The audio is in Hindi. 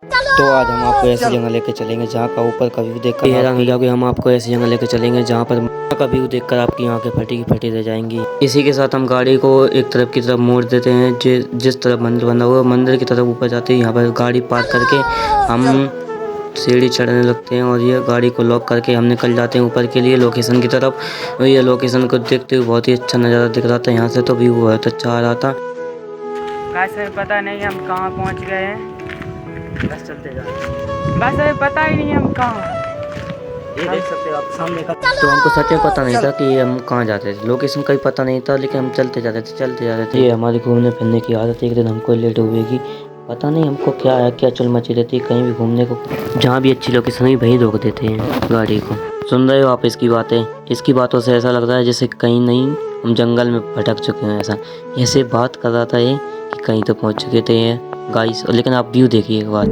तो आज हम आपको ऐसी जगह लेके चलेंगे जहाँ का ऊपर का व्यू देखकर हैरान हो जाओगे। हम आपको ऐसी जगह लेके चलेंगे जहाँ पर का व्यू देखकर आपकी आंखें फटी की फटी रह जाएंगी। इसी के साथ हम गाड़ी को एक तरफ की तरफ मोड़ देते हैं। जिस तरफ मंदिर बना हुआ है मंदिर की तरफ ऊपर जाते हैं। यहाँ पर गाड़ी पार्क करके हम सीढ़ी चढ़ने लगते हैं और ये गाड़ी को लॉक करके हम निकल जाते हैं ऊपर के लिए लोकेशन की तरफ। और ये लोकेशन को देखते हुए बहुत ही अच्छा नज़ारा दिख रहा था। यहाँ से तो व्यू बहुत अच्छा आ रहा था। वैसे पता नहीं हम कहाँ पहुँच गए हैं। बस चलते जा रहे हैं। बस अभी पता ही नहीं हम कहाँ हैं। ये देख सकते हो आप सामने का। तो हमको सच में पता नहीं था कि हम कहाँ जाते थे। लोकेशन का भी पता नहीं था, लेकिन हम चलते जा रहे थे। ये हमारी घूमने फिरने की आदत है। एक दिन हमको लेट हुएगी, पता नहीं हमको क्या है, क्या चल मची रहती है। कहीं भी घूमने को, जहाँ भी अच्छी लोकेशन है वहीं रोक देते हैं गाड़ी को। सुन रहे हो आप इसकी बातें? इसकी बातों से ऐसा लग रहा है जैसे कहीं नहीं हम जंगल में भटक चुके हैं। ऐसे बात कर रहा था ये कि कहीं तो पहुँच चुके थे गाइस। लेकिन आप व्यू देखिए एक बार।